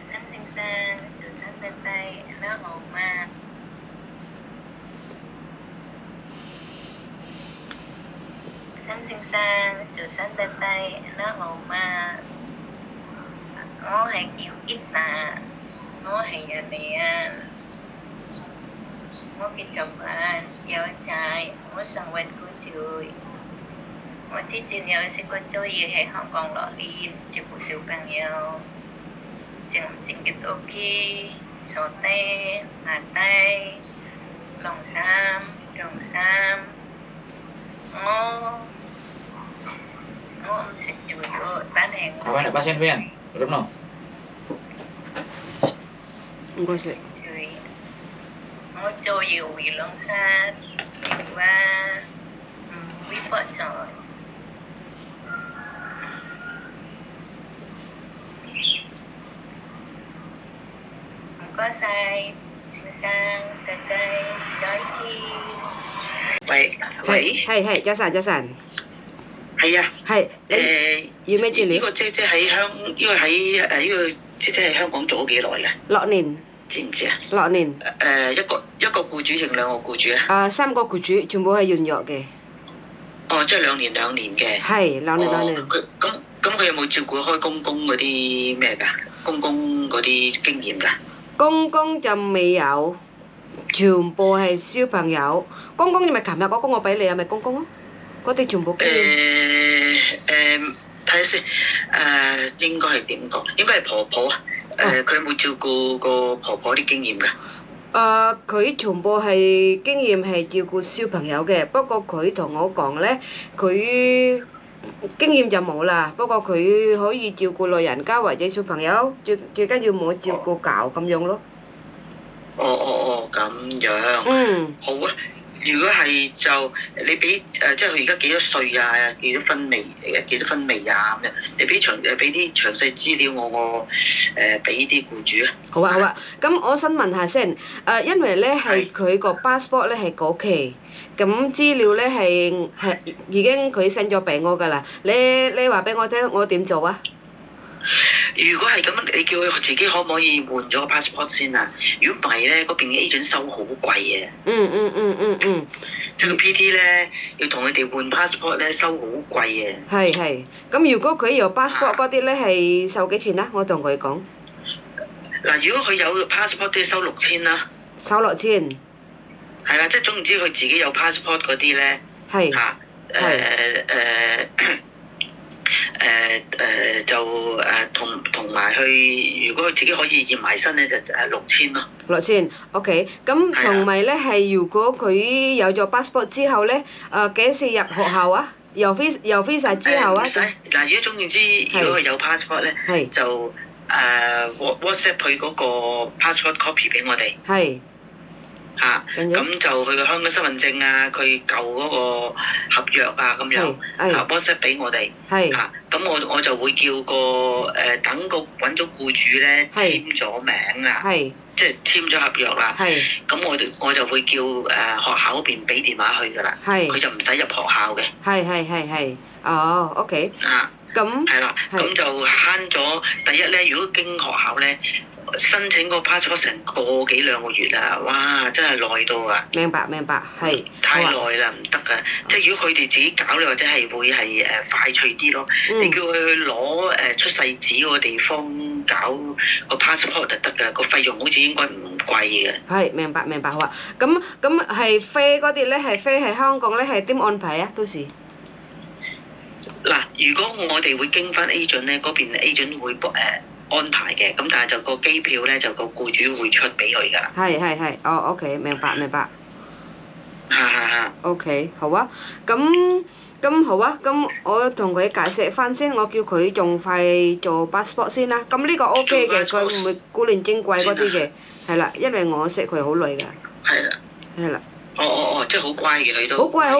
新先生早晨弟弟，你好嗎？新先生早晨弟弟，你好嗎？我係叫伊娜，我係人嚟啊！我嘅習慣有仔，我生活過住。我之前有試過做嘢喺香港落練，照顧小朋友，正唔正嘅 OK，掃地、抹地、晾衫、晾衫。我唔識做咗，但係我 Kapan nak pasien pian? Belum no? Enggak sih. 我做嘢會晾衫，亦話會播菜。唔該晒，先生，弟弟，再見。喂，係，早晨，係啊，係你要咩資料？呢個姐姐喺呢個姐姐喺香港做咗幾耐嘅？ 6年，知唔知啊？ 6年。一個僱主定兩個僱主啊3個僱主，全部係軟弱嘅。哦，即係兩年嘅。係2年。佢有冇照顧開公公嗰啲咩㗎？公公嗰啲經驗㗎？公公就未有，全部係小朋友。公公你咪琴日嗰個我俾你係咪公公啊？嗰啲全部經驗。睇下先，應該係點講？應該係婆婆啊。佢有冇照顧過婆婆啲經驗㗎？佢全部係經驗係照顧小朋友嘅，不過佢同我講咧，佢經驗就冇啦。不過佢可以照顧老人家或者小朋友，最緊要冇照顧狗咁樣咯。咁樣。好啊。如果係就你俾即係佢而家幾多歲啊？幾多分未啊？咁樣，你俾啲詳細資料我俾啲僱主啊。好啊。咁我想問下先，因為咧係佢個 passport 咧係過期，咁資料咧係已經佢 send 咗俾我㗎啦。你話俾我聽，我點做啊？如果係咁，你叫佢自己可唔可以換咗個 passport 先啊？如果唔係咧，嗰邊嘅 agent 收好貴嘅。即係個 PT 咧，要同佢哋換 passport 咧，收好貴嘅。係。咁如果佢有 passport 嗰啲咧係收幾錢啊？我同佢講。嗱，如果佢有 passport 都要收6000啦。收6000。係啦，即係總唔知佢自己有 passport 嗰啲咧。係。就同埋去，如果佢自己可以驗埋身咧，就6000咯。6000 ，OK。咁同埋咧係，如果佢有咗 passport 之後咧，幾時入學校啊？又飛晒之後啊？唔使。嗱，如果總言之，如果佢有 passport 咧，就WhatsApp 佢嗰個 passport copy 俾我哋。係。咁就佢個香港身份證啊，佢舊嗰個合約啊咁樣，WhatsApp 俾我哋。咁我就會叫個等個揾咗僱主咧簽咗名啦，即係簽咗合約啦。咁我就會叫學校嗰邊俾電話去㗎啦，佢就唔使入學校嘅。係。OK。咁係啦，咁就慳咗。第一咧，如果經學校咧，申請個 passport 成個幾兩個月啦，哇！真係耐到啊！明白，係。太耐啦，唔得噶。即係如果佢哋自己搞咧，或者係會係快脆啲咯。你叫佢去攞出世紙嗰個地方搞個 passport 就得噶，個費用好似應該唔貴嘅。係，明白，好啊。咁係飛嗰啲咧，係飛喺香港咧，係點安排啊？到時？嗱，如果我哋會經翻 agent 咧，嗰邊 agent 會安排嘅，咁但係就個機票咧就個僱主會出俾佢㗎啦。係。OK，明白。嚇。OK，好啊。咁好啊。咁我同佢解釋翻先，我叫佢仲快做 passport 先啦。咁呢個 OK 嘅，佢唔會古靈精怪嗰啲嘅。係啦，因為我識佢好耐㗎。係啦。即係好乖嘅佢都。好乖，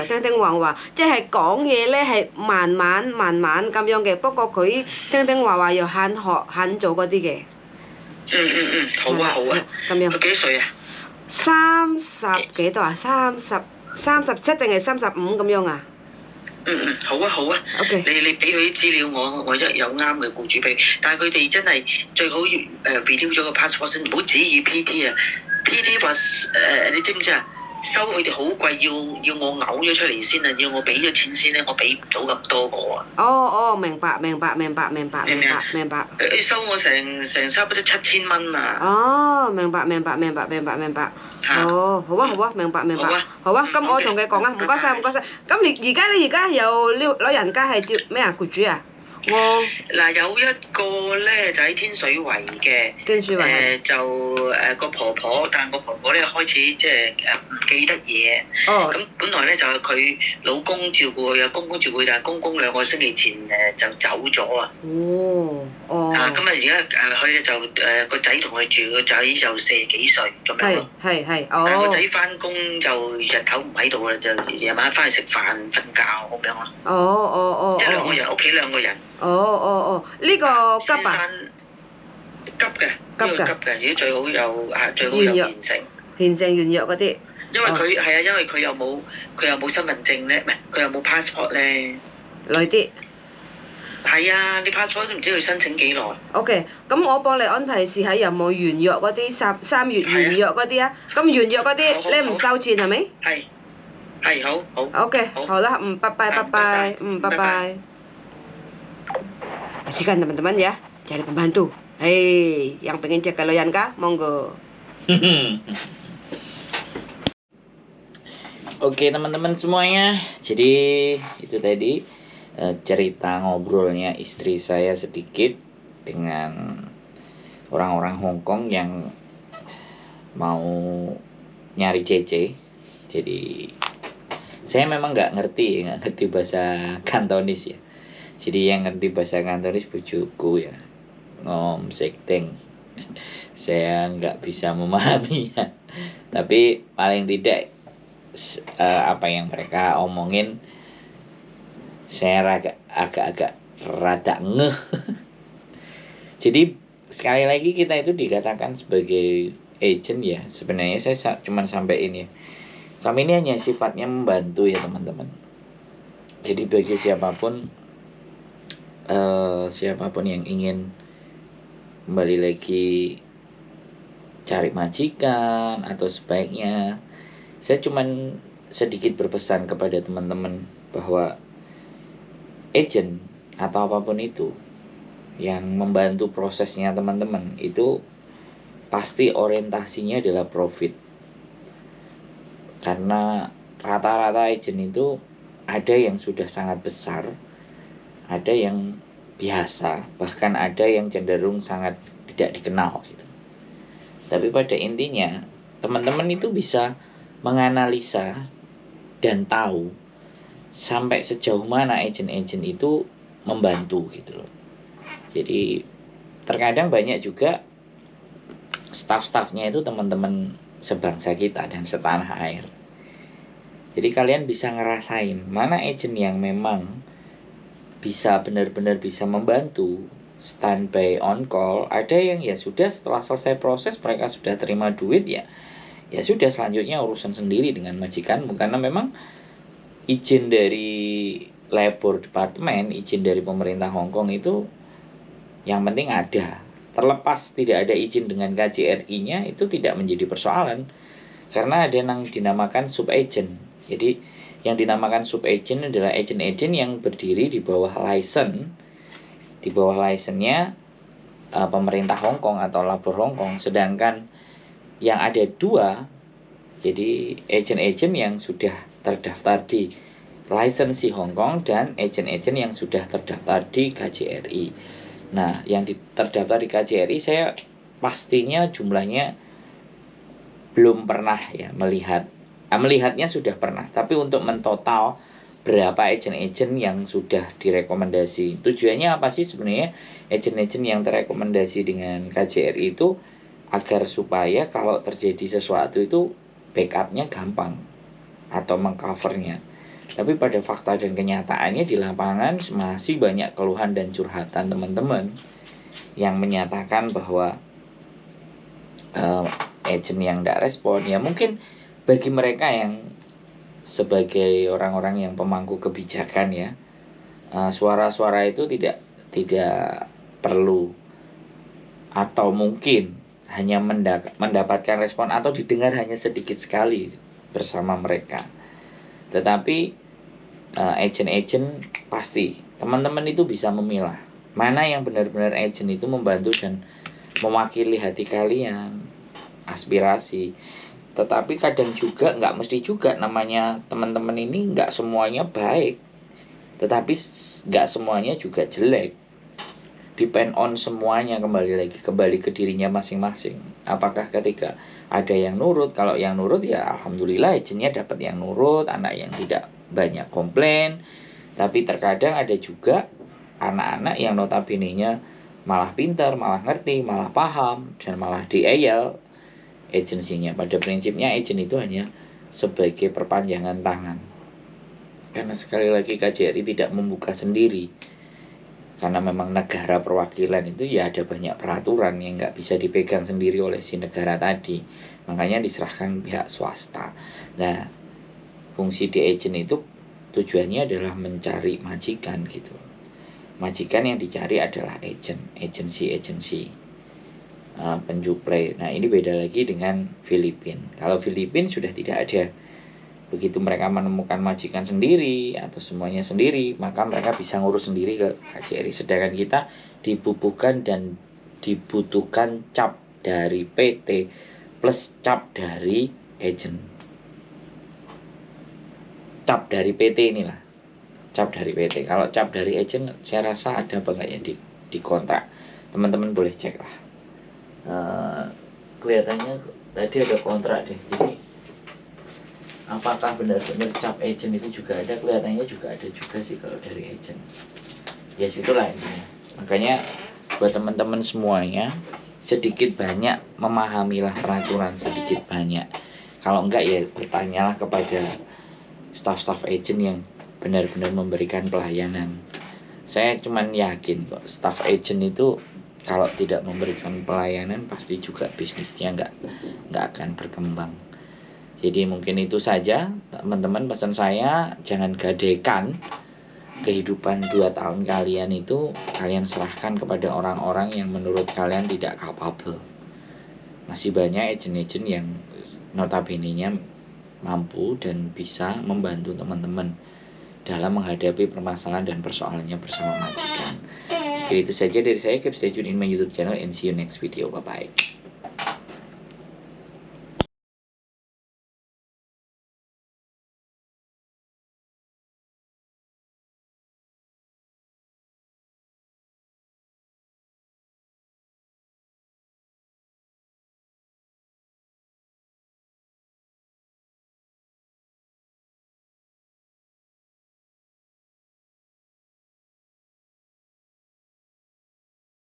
聽話，即係講嘢咧係慢慢咁樣嘅。不過佢聽話又肯學肯做嗰啲嘅。好啊。咁樣。佢幾歲啊？30幾多啊？37定係35咁樣啊好啊好啊。OK。你俾佢啲資料我一有啱嘅僱主俾，但係佢哋真係最好renew 咗個 passport 先，唔好指意 PT 啊。PT 話你知唔知啊？收佢哋好貴，要我嘔咗出嚟先啊！要我俾咗錢先咧，我俾唔到咁多個啊！哦，明白。收我成差不多7000蚊啊！哦，明白。哦，好啊，明白。好啊，咁我同佢講啊，唔該晒。咁你而家有老人家係接咩啊？僱主啊？嗱，有一個咧就喺天水圍嘅，就個婆婆，但個婆婆咧開始即係唔記得嘢。咁本來咧就係佢老公照顧佢啊，公公照顧佢，但係公公2個星期前就走咗啊。咁啊而家佢就個仔同佢住，個仔就40幾歲咁樣咯。係。但係個仔翻工就日頭唔喺度啦，就夜晚翻去食飯瞓覺咁樣咯。即係2個人，屋企2個人。呢個急啊？急嘅，如果最好有現成原藥嗰啲。因為佢又冇身份證咧，唔係佢又冇 passport 咧。耐啲。係啊，你 passport 都唔知佢申請幾耐。OK， 咁我幫你安排試下有冇原藥嗰啲3月原藥嗰啲啊。咁原藥嗰啲你唔收錢係咪？係好。OK， 好啦，拜拜。Pastikan teman-teman ya, cari pembantu. Hei, yang pengen jaga loyan kah? Monggo. Oke teman-teman semuanya, jadi itu tadi cerita ngobrolnya istri saya sedikit dengan orang-orang Hong Kong yang mau nyari CC. Jadi saya memang nggak ngerti bahasa Kantonis ya. Jadi yang ngerti bahasa Kantonis bujuku ya, ngom sekteng. Saya nggak bisa memahaminya, tapi paling tidak apa yang mereka omongin saya agak rada ngeh. Jadi sekali lagi kita itu dikatakan sebagai agent ya, sebenarnya saya cuma sampai ini ya. Kami ini hanya sifatnya membantu ya teman-teman. Jadi bagi siapapun yang ingin kembali lagi cari majikan atau sebaiknya, saya cuman sedikit berpesan kepada teman-teman bahwa agent atau apapun itu yang membantu prosesnya teman-teman itu pasti orientasinya adalah profit. Karena rata-rata agent itu ada yang sudah sangat besar, ada yang biasa, bahkan ada yang cenderung sangat tidak dikenal gitu. Tapi pada intinya teman-teman itu bisa menganalisa dan tahu sampai sejauh mana agent-agent itu membantu gitu loh. Jadi terkadang banyak juga staff-staffnya itu teman-teman sebangsa kita dan setanah air. Jadi kalian bisa ngerasain mana agent yang memang bisa benar-benar bisa membantu, standby on call. Ada yang ya sudah setelah selesai proses mereka sudah terima duit ya sudah selanjutnya urusan sendiri dengan majikanmu, karena memang izin dari labor department, izin dari pemerintah Hong Kong itu yang penting ada. Terlepas tidak ada izin dengan KJRI-nya itu tidak menjadi persoalan, karena ada yang dinamakan sub agent. Jadi yang dinamakan sub agent adalah agent-agent yang berdiri di bawah license, di bawah license-nya pemerintah Hong Kong atau labor Hong Kong. Sedangkan yang ada 2, jadi agent-agent yang sudah terdaftar di lisensi Hong Kong dan agent-agent yang sudah terdaftar di KJRI. Nah, yang terdaftar di KJRI saya pastinya jumlahnya belum pernah ya melihatnya sudah pernah, tapi untuk mentotal berapa agent-agent yang sudah direkomendasi, tujuannya apa sih sebenarnya agent-agent yang terekomendasi dengan KJRI itu agar supaya kalau terjadi sesuatu itu backupnya gampang atau mengcovernya. Tapi pada fakta dan kenyataannya di lapangan masih banyak keluhan dan curhatan teman-teman yang menyatakan bahwa agent yang tidak respon ya mungkin bagi mereka yang sebagai orang-orang yang pemangku kebijakan ya, suara-suara itu tidak perlu atau mungkin hanya mendapatkan respon atau didengar hanya sedikit sekali bersama mereka. Tetapi agent-agent pasti teman-teman itu bisa memilah mana yang benar-benar agent itu membantu dan mewakili hati kalian, aspirasi. Tetapi kadang juga nggak mesti juga, namanya teman-teman ini nggak semuanya baik, tetapi nggak semuanya juga jelek. Depend on semuanya, kembali ke dirinya masing-masing. Apakah ketika ada yang nurut, kalau yang nurut ya alhamdulillah agentnya dapat yang nurut, anak yang tidak banyak komplain. Tapi terkadang ada juga anak-anak yang notabene-nya malah pintar, malah ngerti, malah paham, dan malah dieyel agensinya. Pada prinsipnya agent itu hanya sebagai perpanjangan tangan. Karena sekali lagi KJRI tidak membuka sendiri. Karena memang negara perwakilan itu ya ada banyak peraturan yang nggak bisa dipegang sendiri oleh si negara tadi. Makanya diserahkan pihak swasta. Nah, fungsi di agent itu tujuannya adalah mencari majikan gitu. Majikan yang dicari adalah agensi penjuplai. Nah, ini beda lagi dengan Filipina. Kalau Filipina sudah tidak ada. Begitu mereka menemukan majikan sendiri atau semuanya sendiri, maka mereka bisa ngurus sendiri ke KJRI. Sedangkan kita dibubuhkan dan dibutuhkan cap dari PT plus cap dari agent. Cap dari PT inilah, cap dari PT. Kalau cap dari agent saya rasa ada apa enggak ya di kontrak. Teman-teman boleh cek lah. Kelihatannya tadi ada kontrak deh. Jadi apakah benar-benar cap agent itu juga ada? Kelihatannya juga ada juga sih kalau dari agent. Ya situlah intinya. Makanya buat teman-teman semuanya, sedikit banyak memahamilah peraturan sedikit banyak. Kalau enggak ya bertanyalah kepada staff-staff agent yang benar-benar memberikan pelayanan. Saya cuman yakin kok staff agent itu kalau tidak memberikan pelayanan pasti juga bisnisnya nggak akan berkembang. Jadi mungkin itu saja teman-teman pesan saya, jangan gadekan kehidupan 2 tahun kalian itu kalian serahkan kepada orang-orang yang menurut kalian tidak capable. Masih banyak agent-agent yang notabene-nya mampu dan bisa membantu teman-teman dalam menghadapi permasalahan dan persoalannya bersama majikan. Jadi itu saja dari saya. Keep stay tune in my YouTube channel and see you next video. Bye bye.